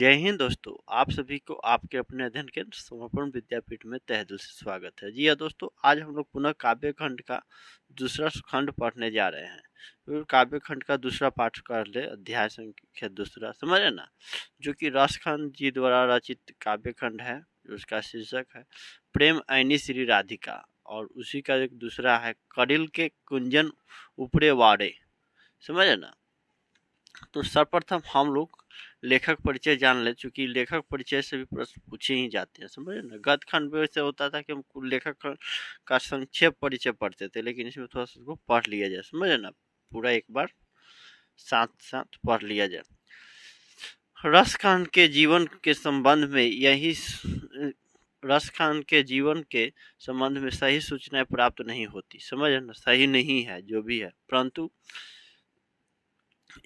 जय हिंद दोस्तों, आप सभी को आपके अपने अध्ययन केंद्र समर्पण विद्यापीठ में तहे दिल से स्वागत है। जी हाँ दोस्तों, आज हम लोग पुनः काव्य खंड का दूसरा खंड पढ़ने जा रहे हैं। तो काव्य खंड का दूसरा पाठ कर ले, अध्याय संख्या दूसरा, समझे ना, जो कि रसखान जी द्वारा रचित काव्य खंड है। उसका शीर्षक है प्रेम ऐनी श्री राधिका, और उसी का एक दूसरा है कड़िल के कुंजन उपरे वाड़े, समझे ना। तो सर्वप्रथम हम लोग लेखक परिचय जान ले, चूंकि लेखक परिचय से भी प्रश्न पूछे ही जाते हैं, समझे ना। गद्य खंड में ऐसे होता था कि हम लेखक का संक्षेप परिचय पढ़ते थे, लेकिन इसमें थोड़ा सा उसको पढ़ लिया जाए, समझे ना, पूरा एक बार साथ साथ पढ़ लिया जाए। रसखान के जीवन के संबंध में रसखान के जीवन के संबंध में सही सूचनाएं प्राप्त नहीं होती, समझ ना, सही नहीं है जो भी है, परंतु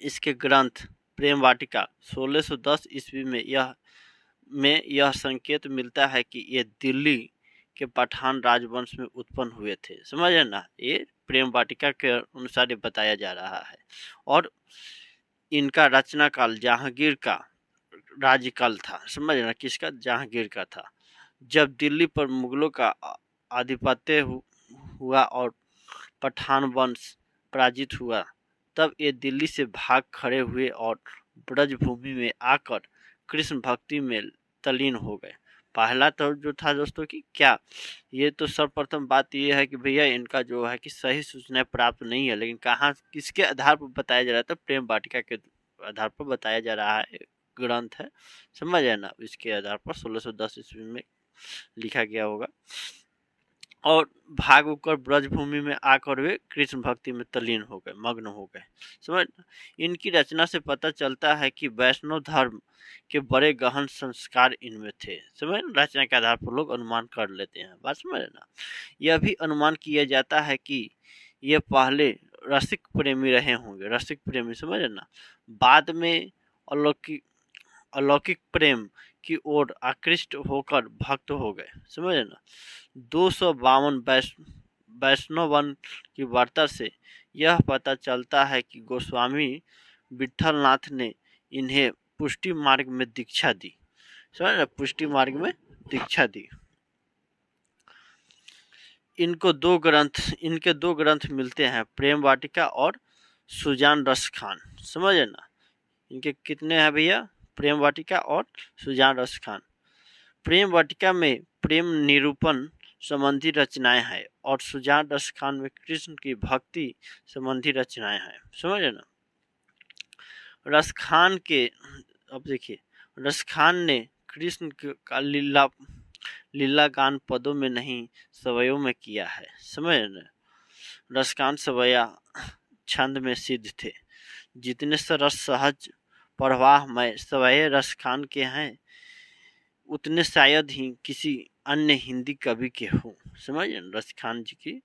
इसके ग्रंथ प्रेम वाटिका 1610 ईस्वी में यह संकेत मिलता है कि ये दिल्ली के पठान राजवंश में उत्पन्न हुए थे, समझे ना। ये प्रेम वाटिका के अनुसार ये बताया जा रहा है, और इनका रचना काल जहांगीर का राज्यकाल था, समझे ना। किसका? जहांगीर का था। जब दिल्ली पर मुगलों का आधिपत्य हुआ और पठान वंश पराजित हुआ, तब ये दिल्ली से भाग खड़े हुए और ब्रजभूमि में आकर कृष्ण भक्ति में तल्लीन हो गए। पहला तो जो था दोस्तों कि क्या, ये तो सर्वप्रथम बात ये है कि भैया इनका जो है कि सही सूचनाएं प्राप्त नहीं है, लेकिन कहाँ किसके आधार पर बताया जा रहा था? प्रेम वाटिका के आधार पर बताया जा रहा है, ग्रंथ है, समझ है ना। इसके आधार पर 1610 ईस्वी में लिखा गया होगा, और भाग होकर ब्रजभूमि में आकर वे कृष्ण भक्ति में तल्लीन हो गए, मग्न हो गए, समझ। इनकी रचना से पता चलता है कि वैष्णव धर्म के बड़े गहन संस्कार इनमें थे, समझ। रचना के आधार पर लोग अनुमान कर लेते हैं, बात समझ ना। यह भी अनुमान किया जाता है कि ये पहले रसिक प्रेमी रहे होंगे, रसिक प्रेमी, समझ ना। बाद में अलौकिक अलौकिक प्रेम की ओर आकृष्ट होकर भक्त हो गए, समझे ना। 252 वैष्णव वन की वार्ता से यह पता चलता है कि गोस्वामी विठलनाथ ने इन्हें पुष्टि मार्ग में दीक्षा दी, समझ ना, पुष्टि मार्ग में दीक्षा दी। इनके दो ग्रंथ मिलते हैं, प्रेम वाटिका और सुजान रस खान, समझे ना। इनके कितने हैं भैया? प्रेम वाटिका और सुजान रस खान। प्रेम वाटिका में प्रेम निरूपण संबंधी रचनाएं हैं, और सुजान रस खान में कृष्ण की भक्ति संबंधी रचनाएं हैं, समझे ना। रसखान के, अब देखिए, रसखान ने कृष्ण का लीला गान पदों में नहीं, सवयों में किया है, समझ ना। रसखान सवया छंद में सिद्ध थे। जितने सरस सहज प्रवाहमय सवये रसखान के हैं, उतने शायद ही किसी अन्य हिंदी कवि के हों, समझ। रसखान जी की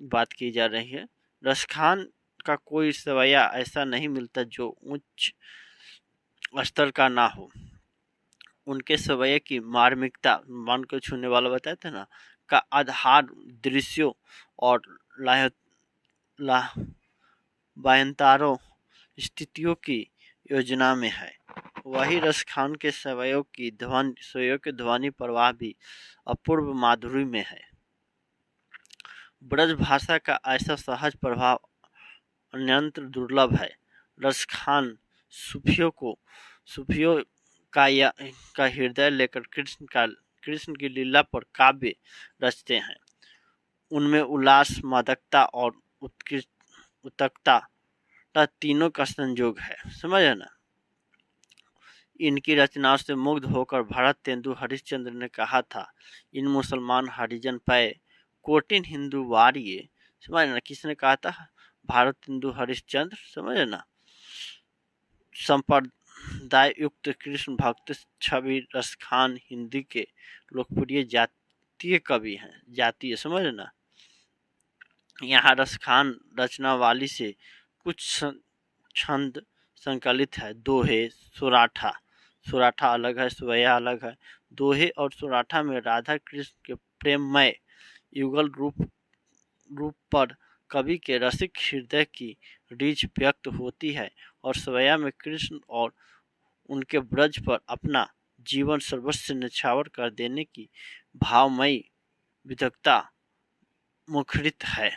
बात की जा रही है। रसखान का कोई सवैया ऐसा नहीं मिलता जो उच्च स्तर का ना हो। उनके सवैये की मार्मिकता, मन को छूने वाला बताए थे ना, का आधार दृश्यों और बायंतारों स्थितियों की योजना में है। वही रसखान के सवयों के ध्वनि प्रवाह भी अपूर्व माधुरी में है। ब्रज भाषा का ऐसा सहज प्रभाव अन्यंत्र दुर्लभ है। रसखान सूफियों का हृदय लेकर कृष्ण की लीला पर काव्य रचते हैं। उनमें उल्लास, मादकता और उत्कटता तीनों का संयोग है, समझे ना। इनकी रचनाओं से मुग्ध होकर भरत तेंदु हरिश्चंद्र ने कहा था, इन मुसलमान हरिजन पै कोटिन हिंदू वारिये, समझ ना। किसने कहा था? भारत तेंदु हरिश्चंद्र, समझ ना। संप्रदाय युक्त कृष्ण भक्त छवि रसखान हिंदी के लोकप्रिय जातीय कवि हैं, जातीय, समझ ना। यहाँ रसखान रचनावाली से कुछ छंद संकलित है। दोहे, सुराठा अलग है, स्वया अलग है। दोहे और सुराठा में राधा कृष्ण के प्रेममय युगल रूप पर कवि के रसिक हृदय की रीझ व्यक्त होती है, और स्वया में कृष्ण और उनके ब्रज पर अपना जीवन सर्वस्व न्यौछावर कर देने की भावमयी विदग्धता मुखरित है।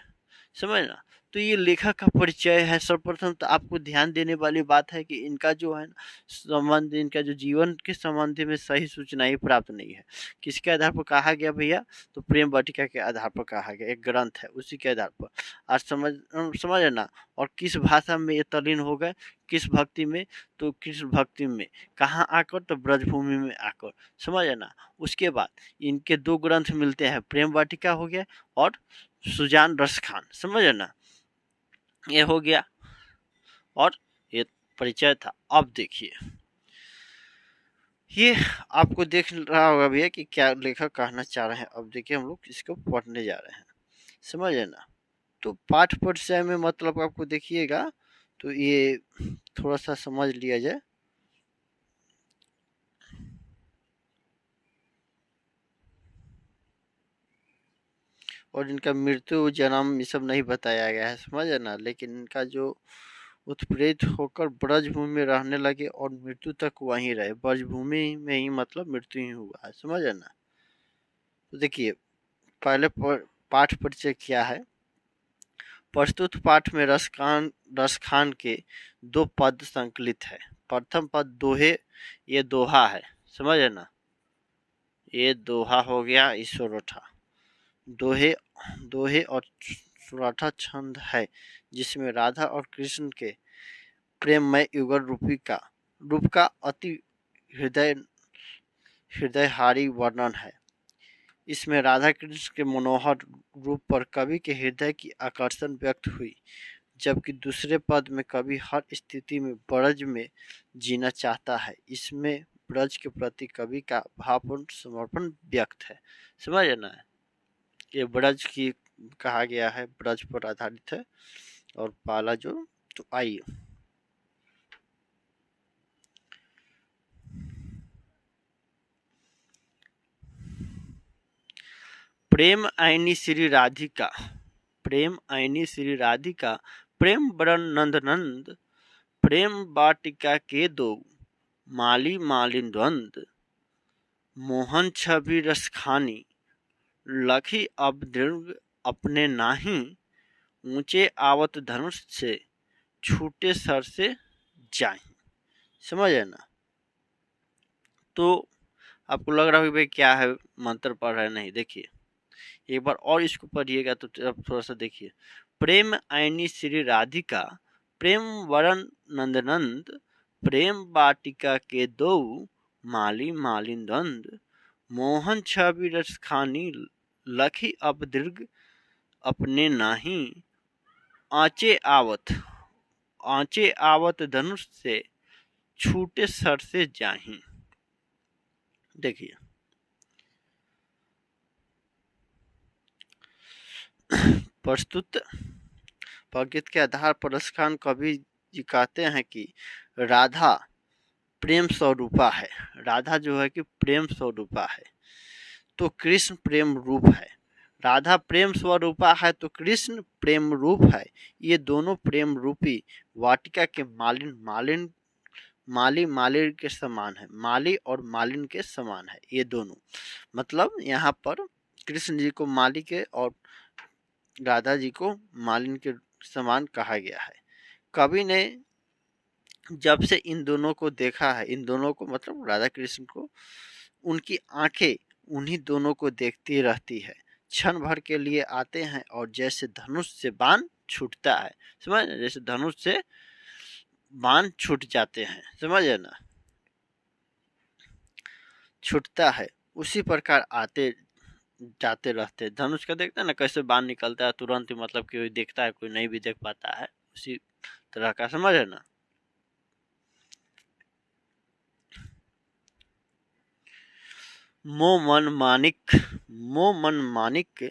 समझना। तो ये लेखक का परिचय है। सर्वप्रथम तो आपको ध्यान देने वाली बात है कि इनका जो है संबंध, इनका जो जीवन के संबंध में सही सूचना ही प्राप्त नहीं है। किसके आधार पर कहा गया भैया? तो प्रेम वाटिका के आधार पर कहा गया, एक ग्रंथ है उसी के आधार पर। आज समझ ना। और किस भाषा में ये तल्लीन हो गए, किस भक्ति में? तो किस भक्ति में कहाँ आकर? तो ब्रजभूमि में आकर। समझ ना। उसके बाद इनके 2 ग्रंथ मिलते हैं, प्रेम वाटिका हो गया और सुजान रस खान। समझ ना, ये हो गया और ये परिचय था। अब देखिए, ये आपको देख रहा होगा भैया कि क्या लेखक कहना चाह रहे हैं। अब देखिए हम लोग इसको पढ़ने जा रहे हैं। समझ ना। तो पाठ परिचय में मतलब आपको देखिएगा तो ये थोड़ा सा समझ लिया जाए। और इनका मृत्यु, जन्म ये सब नहीं बताया गया है। समझ ना। लेकिन इनका जो उत्प्रेरित होकर ब्रजभूमि में रहने लगे और मृत्यु तक वहीं रहे। ब्रजभूमि में ही मतलब मृत्यु ही हुआ है। समझ ना। तो देखिए पहले पाठ परिचय क्या है। प्रस्तुत पाठ में रसखान के 2 पद संकलित है। प्रथम पद दोहे, ये दोहा है। समझ ना। ये दोहा हो गया ईश्वरोठा। दोहे और सुराठा छंद है जिसमें राधा और कृष्ण के प्रेममय युगल रूप का अति हृदयहारी वर्णन है। इसमें राधा कृष्ण के मनोहर रूप पर कवि के हृदय की आकर्षण व्यक्त हुई, जबकि दूसरे पद में कवि हर स्थिति में ब्रज में जीना चाहता है। इसमें ब्रज के प्रति कवि का भावपूर्ण समर्पण व्यक्त है। समझ ना। ये ब्रज की कहा गया है, ब्रज पर आधारित है। और पाला जो, तो आइए प्रेम आईनी श्री राधिका, प्रेम आईनी श्री राधिका, प्रेम बरन नंद, प्रेम वाटिका के 2 माली मालिन द्वंद, मोहन छवि रसखानी, लखी अब दीर्घ अपने नाही, ऊंचे आवत धनुष से छूटे सर से जाए। समझ है ना। तो आपको लग रहा है भाई क्या है, मंत्र पढ़ रहे नहीं। देखिए एक बार और इसको पढ़िएगा तो थोड़ा सा देखिए। प्रेम आईनी श्री राधिका, प्रेम वरण नंदनंद, प्रेम वाटिका के 2 माली मालिन द्वंद, मोहन छवि रसखानी, लखी अब दीर्घ अपने नाही, आंचे आवत धनुष से छूटे सर से जाही। देखिए प्रस्तुत प्रगीत के आधार पर रसखान कवि जी कहते हैं कि राधा प्रेम स्वरूपा है। राधा जो है कि प्रेम स्वरूपा है, तो कृष्ण प्रेम रूप है। राधा प्रेम स्वरूपा है तो कृष्ण प्रेम रूप है। ये दोनों प्रेम रूपी वाटिका के माली के समान है। माली और मालिन के समान है ये दोनों। मतलब यहाँ पर कृष्ण जी को माली के और राधा जी को मालिन के समान कहा गया है। कवि ने जब से इन दोनों को देखा है, इन दोनों को मतलब राधा कृष्ण को, उनकी आंखें उन्हीं दोनों को देखती रहती है। क्षण भर के लिए आते हैं और जैसे धनुष से बाण छूटता है। समझ, जैसे धनुष से बाण छूट जाते हैं। समझ ना, छूटता है उसी प्रकार आते जाते रहते। धनुष का देखते हैं ना कैसे बाण निकलता है तुरंत ही, मतलब कोई देखता है कोई नहीं भी देख पाता है, उसी तरह का। समझ है ना। मो मन मानिक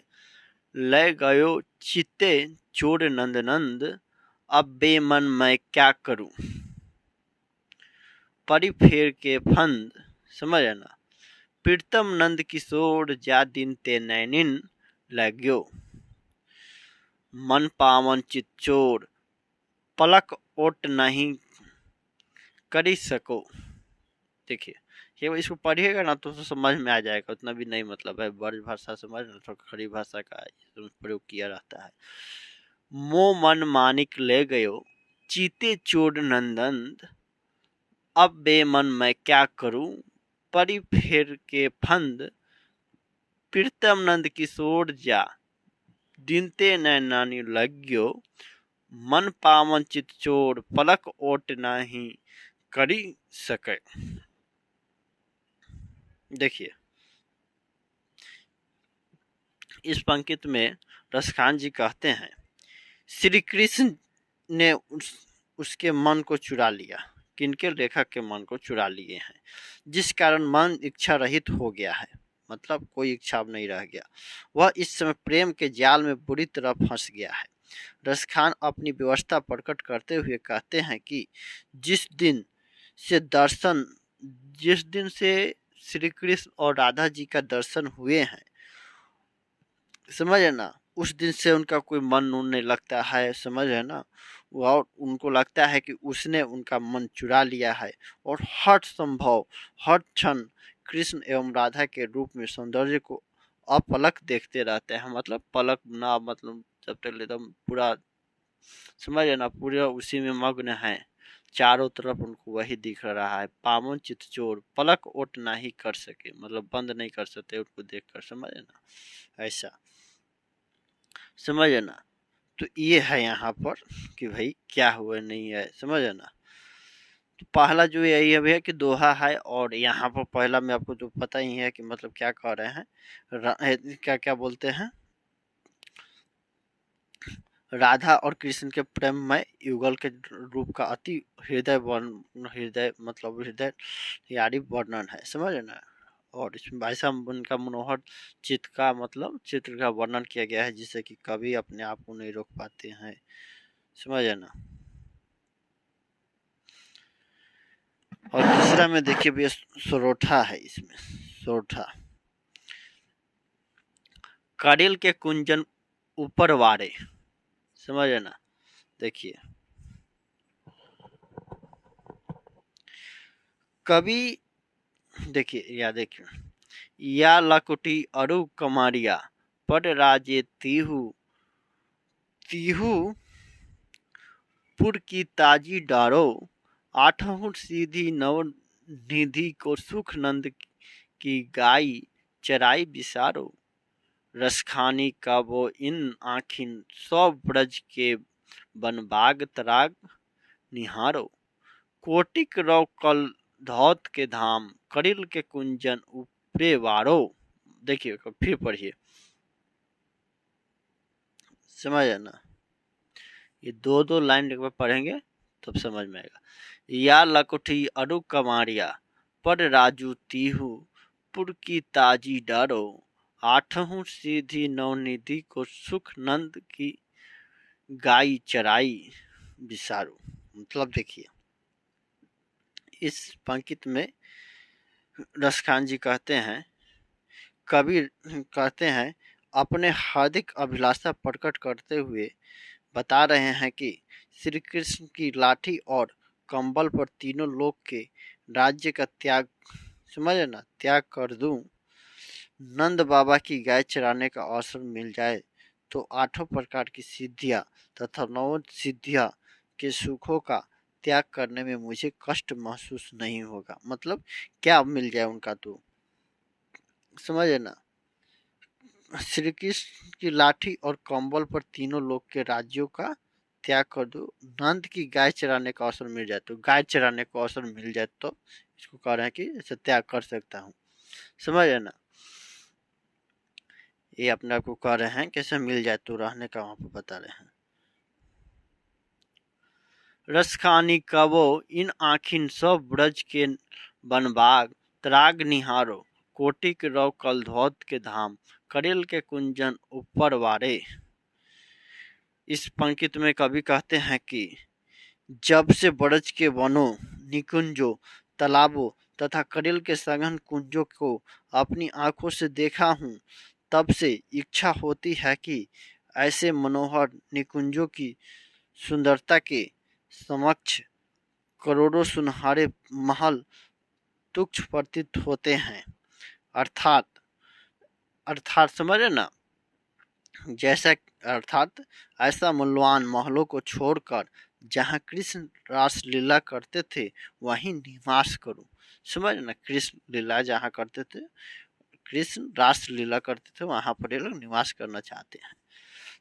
लय गयो चित्ते चोर नंद, अब बेमन मैं क्या करूं, परी फेर के फंद। समझ ना। प्रीतम नंद किशोर जा दिन ते नैनिन लाग्यो, मन पावन चिच्चोर पलक ओट नहीं करी सको। देखिए, ये इसको पढ़िएगा ना तो समझ में आ जाएगा, उतना भी नहीं मतलब है, ब्रज भाषा समझ ना, थोड़ा खड़ी भाषा का प्रयोग किया रहता है। मो मन मानिक ले गयो चीते चोर नंदन, अब बेमन मैं क्या करूं, परी फेर के फंद, प्रीतम नंद किशोर जा, दिनते नैनानी लग्यो, मन पावन चित चोर, पलक ओट नहीं करी सके। देखिए, इस पंक्ति में रसखान जी कहते हैं, श्री कृष्ण ने उसके मन को चुरा लिया। किनके? लेखक के मन को चुरा लिए हैं, जिस कारण मन इच्छा रहित हो गया है, मतलब कोई इच्छा अब नहीं रह गया। वह इस समय प्रेम के जाल में बुरी तरह फंस गया है। रसखान अपनी व्यवस्था प्रकट करते हुए कहते हैं कि जिस दिन से श्री कृष्ण और राधा जी का दर्शन हुए हैं, समझ है ना, उस दिन से उनका कोई मन नहीं लगता है, समझ है ना, और उनको लगता है कि उसने उनका मन चुरा लिया है, और हर संभव हर क्षण कृष्ण एवं राधा के रूप में सौंदर्य को अपलक देखते रहते हैं। मतलब पलक ना, मतलब जब तक एकदम पूरा, समझ है ना, पूरा उसी में मग्न है, चारों तरफ उनको वही दिख रहा है। पावन चित चोर, पलक ओट नहीं कर सके, मतलब बंद नहीं कर सकते उनको देखकर, समझ है ना, ऐसा, समझ है ना। तो ये है यहाँ पर कि भाई क्या हुआ नहीं है, समझ है ना। तो पहला जो यही है कि दोहा है, और यहाँ पर पहला में आपको तो पता ही है कि मतलब क्या कह रहे हैं, क्या क्या बोलते हैं, राधा और कृष्ण के प्रेम में युगल के रूप का अति हृदय मतलब हृदय यारी वर्णन है, समझ है ना। और इसमें ऐसा उनका मनोहर चित्र का मतलब चित्र का वर्णन किया गया है, जिससे कि कभी अपने आप को नहीं रोक पाते हैं, समझ है ना। और तीसरा में देखिए भैया सोरोठा है, इसमें सोरोठा, करेल के कुंजन ऊपर वारे, समझ है ना। देखिए, कभी देखिए या लकुटी अरु कमारिया, पर राजे तीहू तीहू पुर की ताजी डारो, आठहुं सीधी नव निधि को सुख नंद की गाई चराई बिसारो, रसखानी का वो इन आखिन सौ ब्रज के बनबाग तराग निहारो, कोटिक रौ कल धौत के धाम, करिल के कुंजन ऊपरे वारो। देखिए फिर पढ़िए, समझ है ना, ये दो लाइन एक बार पढ़ेंगे तब समझ में आएगा। या लकुठी अरु कमारिया, पर राजू तीहू पुर की ताजी डारो, आठहुं सीधी नवनिधि को सुख नंद की गाई चराई बिसारो। मतलब देखिए, इस पंक्ति में रसखान जी कहते हैं, कबीर कहते हैं, अपने हार्दिक अभिलाषा प्रकट करते हुए बता रहे हैं कि श्री कृष्ण की लाठी और कंबल पर तीनों लोक के राज्य का त्याग, समझे ना, त्याग कर दूं, नंद बाबा की गाय चराने का अवसर मिल जाए तो आठों प्रकार की सिद्धियां तथा नौ सिद्धियां के सुखों का त्याग करने में मुझे कष्ट महसूस नहीं होगा। मतलब क्या मिल जाए उनका, तो समझे ना, श्री कृष्ण की लाठी और कंबल पर तीनों लोक के राज्यों का त्याग कर दो, नंद की गाय चराने का अवसर मिल जाए, तो गाय चराने का अवसर मिल जाए तो इसको कह रहे हैं कि ऐसे त्याग कर सकता हूँ, समझ है ना। ये अपने आप को कह रहे हैं कैसे मिल जाए तो रहने का वहां पर बता रहे हैं। रसखानी कबो इन आखिन सब ब्रज के बनबाग त्राग निहारो, कोटिक रौ कलधौत के धाम, करेल के कुंजन ऊपर वारे। इस पंक्ति में कवि कहते हैं कि जब से ब्रज के वनों, निकुंजों, तालाबों तथा करेल के सघन कुंजों को अपनी आंखों से देखा हूँ, तब से इच्छा होती है कि ऐसे मनोहर निकुंजों की सुंदरता के समक्ष करोड़ों सुनहरे महल तुच्छ प्रतीत होते हैं। अर्थात अर्थात समझ रहे ना, जैसा अर्थात ऐसा मूल्यवान महलों को छोड़कर जहाँ कृष्ण रासलीला करते थे वहीं निवास करूं। समझ ना, कृष्ण लीला जहाँ करते थे, कृष्ण रासलीला करते थे, वहां पर ये लोग निवास करना चाहते हैं।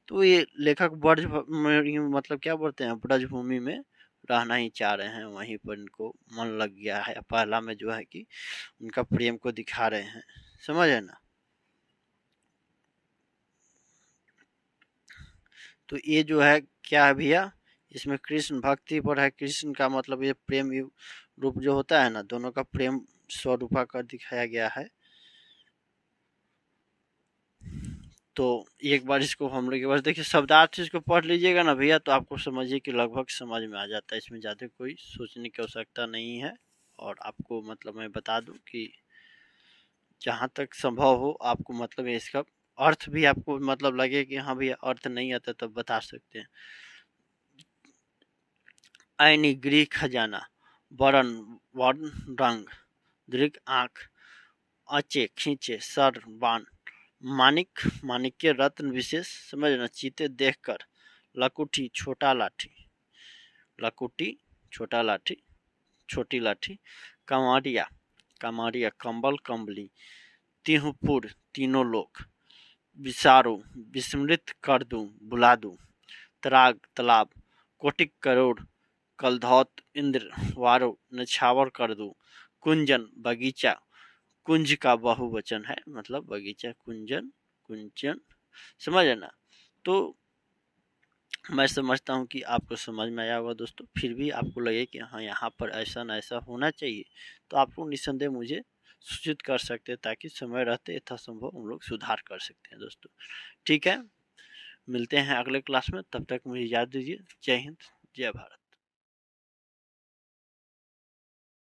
तो ये लेखक ब्रज मतलब क्या बोलते हैं, ब्रजभूमि में रहना ही चाह रहे हैं, वहीं पर इनको मन लग गया है। पहला में जो है कि उनका प्रेम को दिखा रहे हैं, समझ है ना। तो ये जो है क्या है भैया, इसमें कृष्ण भक्ति पर है। कृष्ण का मतलब ये प्रेम रूप जो होता है ना, दोनों का प्रेम स्वरूपा कर दिखाया गया है। तो एक बार इसको हम लोग एक बार देखिए शब्दार्थ से इसको पढ़ लीजिएगा ना भैया, तो आपको समझिए कि लगभग समझ में आ जाता है। इसमें ज़्यादा कोई सोचने की आवश्यकता नहीं है। और आपको मतलब मैं बता दूं कि जहाँ तक संभव हो आपको मतलब इसका अर्थ भी आपको मतलब लगे कि हाँ भैया अर्थ नहीं आता तब बता सकते हैं। ऐनी गृह खजाना, वरण वर्ण रंग, दृग आँख, अचे खींचे सर बाण, मानिक माणिक्य रत्न विशेष, समझना, चीते देखकर, लकुटी छोटा लाठी, लकुटी छोटा लाठी, छोटी लाठी, कमारिया कमारिया कंबल कंबली, तिहुपुर तीनों लोग, विसारो विस्मृत कर दूं बुला दूं, तराग तालाब, कोटिक करोड़, कलधौत इंद्र वारो नछावर कर दूं, कुंजन बगीचा, कुंज का बहुवचन है, मतलब बगीचा, कुंजन कुंजन, समझ ना। तो मैं समझता हूँ कि आपको समझ में आया होगा दोस्तों। फिर भी आपको लगे कि हाँ यहाँ पर ऐसा न ऐसा होना चाहिए, तो आपको निस्संदेह मुझे सूचित कर सकते हैं, ताकि समय रहते यथासंभव हम लोग सुधार कर सकते हैं दोस्तों। ठीक है, मिलते हैं अगले क्लास में, तब तक मुझे याद दीजिए। जय हिंद, जय भारत।